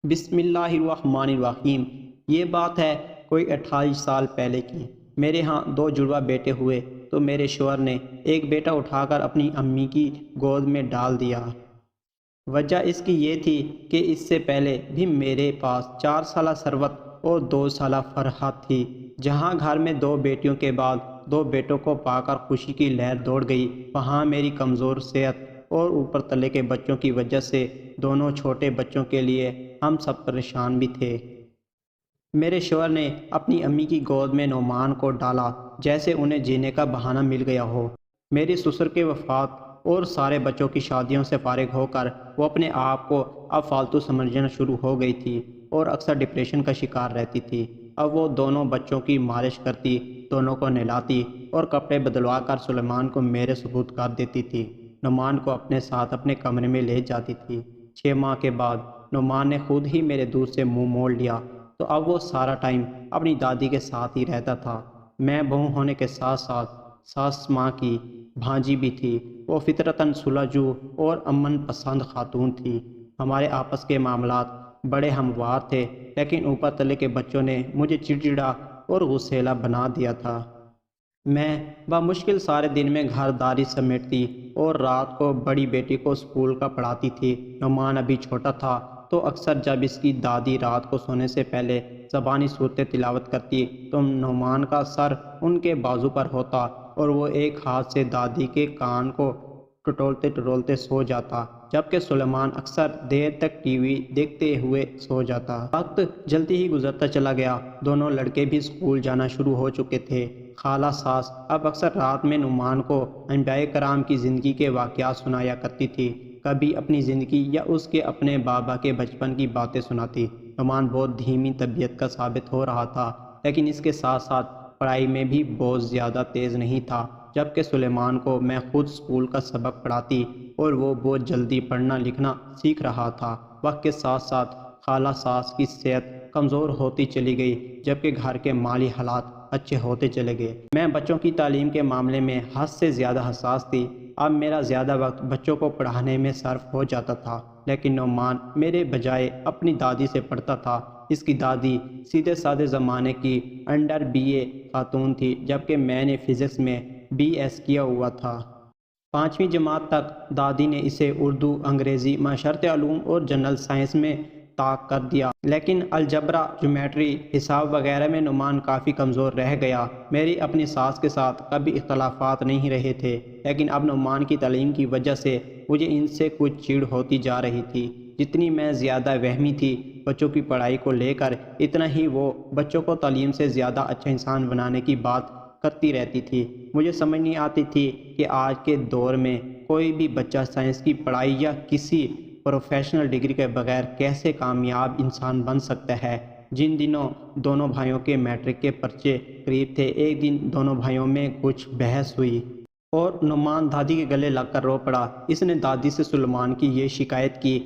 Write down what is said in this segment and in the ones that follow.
بسم اللہ الرحمن الرحیم۔ یہ بات ہے کوئی 28 سال پہلے کی۔ میرے ہاں 2 جڑواں بیٹے ہوئے تو میرے شوہر نے ایک بیٹا اٹھا کر اپنی امی کی گود میں ڈال دیا۔ وجہ اس کی یہ تھی کہ اس سے پہلے بھی میرے پاس 4 سالہ ثروت اور 2 سالہ فرحت تھی۔ جہاں گھر میں 2 بیٹیوں کے بعد 2 بیٹوں کو پا کر خوشی کی لہر دوڑ گئی، وہاں میری کمزور صحت اور اوپر تلے کے بچوں کی وجہ سے دونوں چھوٹے بچوں کے لیے ہم سب پریشان بھی تھے۔ میرے شوہر نے اپنی امی کی گود میں نعمان کو ڈالا جیسے انہیں جینے کا بہانہ مل گیا ہو۔ میری سسر کے وفات اور سارے بچوں کی شادیوں سے فارغ ہو کر وہ اپنے آپ کو اب فالتو سمجھنا شروع ہو گئی تھی اور اکثر ڈپریشن کا شکار رہتی تھی۔ اب وہ دونوں بچوں کی مالش کرتی، دونوں کو نہلاتی اور کپڑے بدلوا کر سلیمان کو میرے سپرد کر دیتی تھی۔ نعمان کو اپنے ساتھ اپنے کمرے میں لے جاتی تھی۔ 6 ماہ کے بعد نعمان نے خود ہی میرے دودھ سے منہ موڑ لیا تو اب وہ سارا ٹائم اپنی دادی کے ساتھ ہی رہتا تھا۔ میں بہو ہونے کے ساتھ ساتھ ساس ماں کی بھانجی بھی تھی۔ وہ فطرتاً صلح اور امن پسند خاتون تھی۔ ہمارے آپس کے معاملات بڑے ہموار تھے، لیکن اوپر تلے کے بچوں نے مجھے چڑچڑا اور غصیلا بنا دیا تھا۔ میں بمشکل سارے دن میں گھر داری سمیٹتی اور رات کو بڑی بیٹی کو اسکول کا پڑھاتی تھی۔ نعمان ابھی چھوٹا تھا تو اکثر جب اس کی دادی رات کو سونے سے پہلے زبانی صورتیں تلاوت کرتی تو نعمان کا سر ان کے بازو پر ہوتا اور وہ ایک ہاتھ سے دادی کے کان کو ٹٹولتے ٹٹولتے سو جاتا، جبکہ سلیمان اکثر دیر تک ٹی وی دیکھتے ہوئے سو جاتا۔ وقت جلدی ہی گزرتا چلا گیا۔ دونوں لڑکے بھی اسکول جانا شروع ہو چکے تھے۔ خالہ ساس اب اکثر رات میں نعمان کو انبیاء کرام کی زندگی کے واقعات سنایا کرتی تھی، کبھی اپنی زندگی یا اس کے اپنے بابا کے بچپن کی باتیں سناتی۔ نعمان بہت دھیمی طبیعت کا ثابت ہو رہا تھا، لیکن اس کے ساتھ ساتھ پڑھائی میں بھی بہت زیادہ تیز نہیں تھا، جبکہ سلیمان کو میں خود اسکول کا سبق پڑھاتی اور وہ بہت جلدی پڑھنا لکھنا سیکھ رہا تھا۔ وقت کے ساتھ ساتھ خالہ ساس کی صحت کمزور ہوتی چلی گئی، جبکہ گھر کے مالی حالات اچھے ہوتے چلے گئے۔ میں بچوں کی تعلیم کے معاملے میں حد سے زیادہ حساس تھی۔ اب میرا زیادہ وقت بچوں کو پڑھانے میں صرف ہو جاتا تھا، لیکن نعمان میرے بجائے اپنی دادی سے پڑھتا تھا۔ اس کی دادی سیدھے سادے زمانے کی انڈر BA خاتون تھی، جبکہ میں نے فزکس میں BS کیا ہوا تھا۔ 5ویں جماعت تک دادی نے اسے اردو، انگریزی، معاشرتی علوم اور جنرل سائنس میں طاق کر دیا، لیکن الجبرا، جیومیٹری، حساب وغیرہ میں نعمان کافی کمزور رہ گیا۔ میری اپنی ساس کے ساتھ کبھی اختلافات نہیں رہے تھے، لیکن اب نعمان کی تعلیم کی وجہ سے مجھے ان سے کچھ چڑ ہوتی جا رہی تھی۔ جتنی میں زیادہ وہمی تھی بچوں کی پڑھائی کو لے کر، اتنا ہی وہ بچوں کو تعلیم سے زیادہ اچھا انسان بنانے کی بات کرتی رہتی تھی۔ مجھے سمجھ نہیں آتی تھی کہ آج کے دور میں کوئی بھی بچہ سائنس کی پڑھائی یا کسی پروفیشنل ڈگری کے بغیر کیسے کامیاب انسان بن سکتا ہے۔ جن دنوں دونوں بھائیوں کے میٹرک کے پرچے قریب تھے، ایک دن دونوں بھائیوں میں کچھ بحث ہوئی اور نعمان دادی کے گلے لگ کر رو پڑا۔ اس نے دادی سے سلیمان کی یہ شکایت کی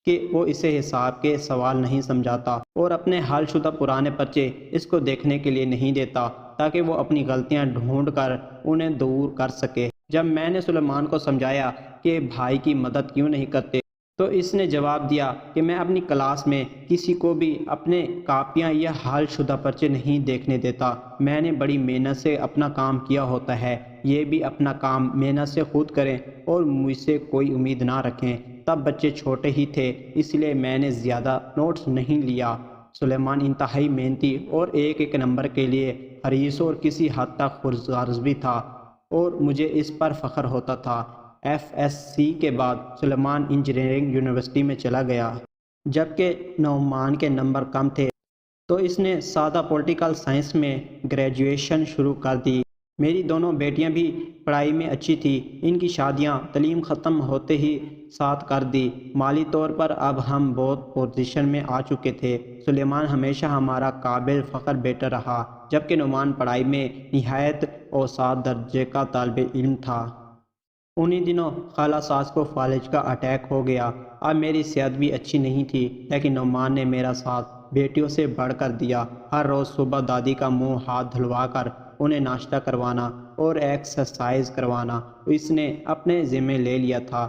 کہ وہ اسے حساب کے سوال نہیں سمجھاتا اور اپنے حل شدہ پرانے پرچے اس کو دیکھنے کے لیے نہیں دیتا تاکہ وہ اپنی غلطیاں ڈھونڈ کر انہیں دور کر سکے۔ جب میں نے سلیمان کو سمجھایا کہ بھائی کی مدد کیوں نہیں کرتے تو اس نے جواب دیا کہ میں اپنی کلاس میں کسی کو بھی اپنے کاپیاں یا حل شدہ پرچے نہیں دیکھنے دیتا۔ میں نے بڑی محنت سے اپنا کام کیا ہوتا ہے، یہ بھی اپنا کام محنت سے خود کریں اور مجھ سے کوئی امید نہ رکھیں۔ تب بچے چھوٹے ہی تھے، اس لیے میں نے زیادہ نوٹس نہیں لیا۔ سلیمان انتہائی محنتی اور ایک نمبر کے لیے حریص اور کسی حد تک خودغرض بھی تھا اور مجھے اس پر فخر ہوتا تھا۔ FSC کے بعد سلیمان انجینئرنگ یونیورسٹی میں چلا گیا، جبکہ نعمان کے نمبر کم تھے تو اس نے سادہ پولیٹیکل سائنس میں گریجویشن شروع کر دی۔ میری دونوں بیٹیاں بھی پڑھائی میں اچھی تھیں۔ ان کی شادیاں تعلیم ختم ہوتے ہی ساتھ کر دی۔ مالی طور پر اب ہم بہت پوزیشن میں آ چکے تھے۔ سلیمان ہمیشہ ہمارا قابل فخر بیٹا رہا، جبکہ نعمان پڑھائی میں نہایت اوسط درجے کا طالب علم تھا۔ انہی دنوں خالہ ساس کو فالج کا اٹیک ہو گیا۔ اب میری صحت بھی اچھی نہیں تھی، لیکن نعمان نے میرا ساتھ بیٹیوں سے بڑھ کر دیا۔ ہر روز صبح دادی کا منہ ہاتھ دھلوا کر انہیں ناشتہ کروانا اور ایکسرسائز کروانا اس نے اپنے ذمہ لے لیا تھا۔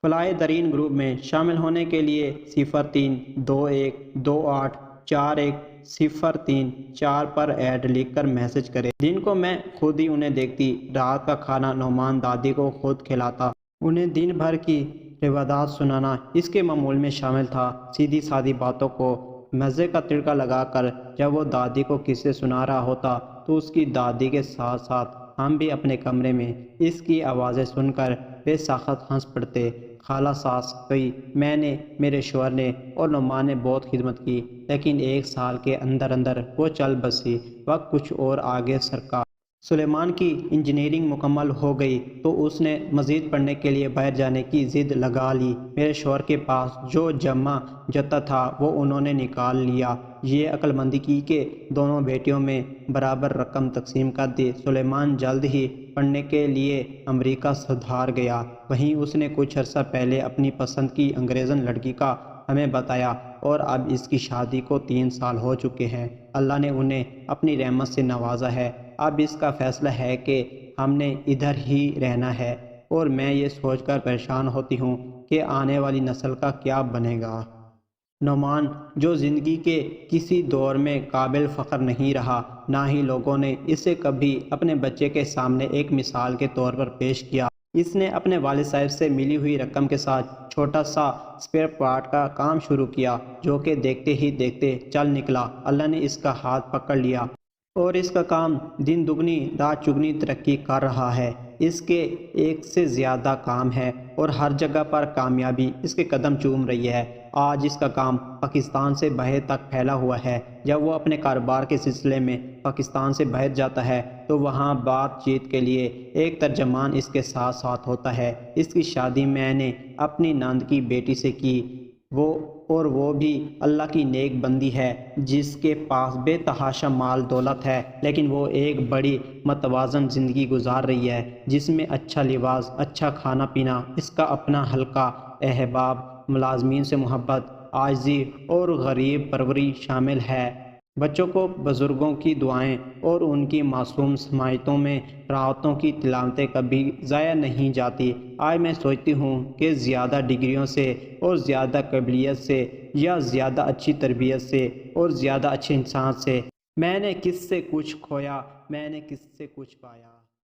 فلاح ترین گروپ میں شامل ہونے کے لیے 0321284103 پر ایڈ لکھ کر میسج کریں۔ دن کو میں خود ہی انہیں دیکھتی، رات کا کھانا نعمان دادی کو خود کھلاتا، انہیں دن بھر کی روایات سنانا اس کے معمول میں شامل تھا۔ سیدھی سادی باتوں کو مزے کا تڑکا لگا کر جب وہ دادی کو قصے سنا رہا ہوتا تو اس کی دادی کے ساتھ ساتھ ہم بھی اپنے کمرے میں اس کی آوازیں سن کر بے ساخت ہنس پڑتے۔ خالہ ساس گئی، میں نے، میرے شوہر نے اور نعمان نے بہت خدمت کی، لیکن 1 سال کے اندر اندر وہ چل بسی۔ وقت کچھ اور آگے سرکا۔ سلیمان کی انجینئرنگ مکمل ہو گئی تو اس نے مزید پڑھنے کے لیے باہر جانے کی ضد لگا لی۔ میرے شوہر کے پاس جو جمع جتا تھا وہ انہوں نے نکال لیا۔ یہ عقل مندی کی کہ دونوں بیٹیوں میں برابر رقم تقسیم کر دی۔ سلیمان جلد ہی پڑھنے کے لیے امریکہ سدھار گیا۔ وہیں اس نے کچھ عرصہ پہلے اپنی پسند کی انگریزن لڑکی کا ہمیں بتایا اور اب اس کی شادی کو 3 سال ہو چکے ہیں۔ اللہ نے انہیں اپنی رحمت سے نوازا ہے۔ اب اس کا فیصلہ ہے کہ ہم نے ادھر ہی رہنا ہے، اور میں یہ سوچ کر پریشان ہوتی ہوں کہ آنے والی نسل کا کیا بنے گا۔ نعمان، جو زندگی کے کسی دور میں قابل فخر نہیں رہا، نہ ہی لوگوں نے اسے کبھی اپنے بچے کے سامنے ایک مثال کے طور پر پیش کیا۔ اس نے اپنے والد صاحب سے ملی ہوئی رقم کے ساتھ چھوٹا سا اسپیئر پارٹ کا کام شروع کیا، جو کہ دیکھتے ہی دیکھتے چل نکلا۔ اللہ نے اس کا ہاتھ پکڑ لیا اور اس کا کام دن دگنی رات چگنی ترقی کر رہا ہے۔ اس کے ایک سے زیادہ کام ہے اور ہر جگہ پر کامیابی اس کے قدم چوم رہی ہے۔ آج اس کا کام پاکستان سے باہر تک پھیلا ہوا ہے۔ جب وہ اپنے کاروبار کے سلسلے میں پاکستان سے باہر جاتا ہے تو وہاں بات چیت کے لیے ایک ترجمان اس کے ساتھ ساتھ ہوتا ہے۔ اس کی شادی میں نے اپنی نند کی بیٹی سے کی، وہ بھی اللہ کی نیک بندی ہے جس کے پاس بے تحاشا مال دولت ہے، لیکن وہ ایک بڑی متوازن زندگی گزار رہی ہے جس میں اچھا لباس، اچھا کھانا پینا، اس کا اپنا حلقہ احباب، ملازمین سے محبت، عاجزی اور غریب پروری شامل ہے۔ بچوں کو بزرگوں کی دعائیں اور ان کی معصوم سماعتوں میں راحتوں کی تلاوتیں کبھی ضائع نہیں جاتی۔ آج میں سوچتی ہوں کہ زیادہ ڈگریوں سے اور زیادہ قابلیت سے یا زیادہ اچھی تربیت سے اور زیادہ اچھے انسان سے میں نے کس سے کچھ کھویا، میں نے کس سے کچھ پایا۔